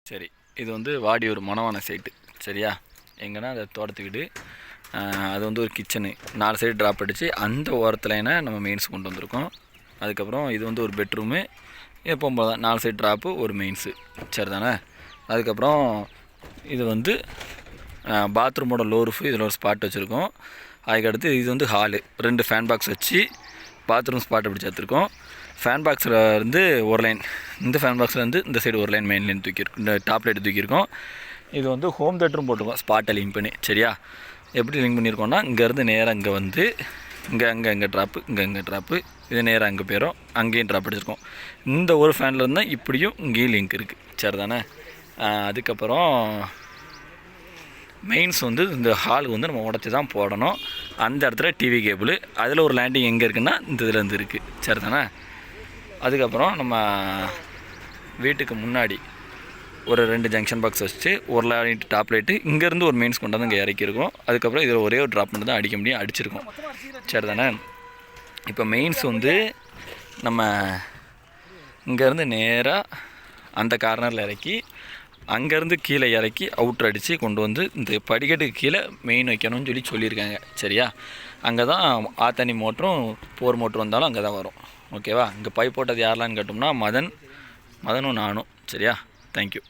சரி, இது வந்து வாடியூர் மணவான சைட்டு. சரியா? எங்கன்னா அந்த தோட்டத்து வீடு. அது வந்து ஒரு கிச்சனு 4 சைடு ட்ராப் அடித்து அந்த ஓரத்துலனா நம்ம மெயின்ஸ் கொண்டு வந்திருக்கோம். அதுக்கப்புறம் இது வந்து ஒரு பெட்ரூமு. எப்போவும் போல தான் 4 சைடு ட்ராப்பு ஒரு மெயின்ஸு. சரி தானே? அதுக்கப்புறம் இது வந்து பாத்ரூமோட லோ ரூஃபு. இதில் ஒரு ஸ்பாட் வச்சுருக்கோம். அதுக்கடுத்து இது வந்து ஹாலு. 2 ஃபேன் பாக்ஸ் வச்சு பாத்ரூம் ஸ்பாட் அப்படி சேர்த்துருக்கோம். ஃபேன் பாக்ஸில் இருந்து ஒரு லைன், இந்த ஃபேன் பாக்ஸில் இருந்து இந்த சைடு ஒரு லைன் மெயின் லைன் தூக்கியிருக்கோம். இந்த டாப் லைட் தூக்கியிருக்கோம். இது வந்து ஹோம் தேட்டரும் போட்டிருக்கோம் ஸ்பாட்டை லிங்க் பண்ணி. சரியா? எப்படி லிங்க் பண்ணியிருக்கோம்னா, இங்கேருந்து நேராக இங்கே வந்து இங்கே ட்ராப்பு, இங்கே ட்ராப்பு, இது நேராக அங்கே போயிடும். அங்கேயும் ட்ராப் அடிச்சிருக்கோம். இந்த ஒரு ஃபேனில் இருந்தால் இப்படியும் இங்கேயும் லிங்க் இருக்குது. சரி தானே? அதுக்கப்புறம் மெயின்ஸ் வந்து இந்த ஹால் வந்து நம்ம உடச்சி தான் போடணும். அந்த இடத்துல டிவி கேபிள், அதில் ஒரு லேண்டிங் எங்கே இருக்குன்னா இந்த இதுலேருந்து இருக்குது. சரி தானே? அதுக்கப்புறம் நம்ம வீட்டுக்கு முன்னாடி ஒரு 2 ஜங்ஷன் பாக்ஸ் வச்சு ஒரு லைட் டாப் லைட்டு இங்கேருந்து ஒரு மெயின்ஸ் கொண்டு வந்து இங்கே இறக்கியிருக்கோம். அதுக்கப்புறம் இதில் ஒரே ஒரு ட்ராப் மட்டும் தான் அடிக்க முடியும், அடிச்சிருக்கோம். சரி தானே? இப்போ மெயின்ஸ் வந்து நம்ம இங்கேருந்து நேராக அந்த கார்னரில் இறக்கி அங்கேருந்து கீழே இறக்கி அவுட்ரு அடித்து கொண்டு வந்து இந்த படிக்கட்டுக்கு கீழே மெயின் வைக்கணும்னு சொல்லியிருக்காங்க. சரியா? அங்கே தான் ஆத்தனி மோட்டரும் போர் மோட்ரு வந்தாலும் அங்கே தான் வரும். ஓகேவா? இங்கே பைப் போட்டது யாரெலான்னு கேட்டோம்னா மதனும் நானும். சரியா? தேங்க்யூ.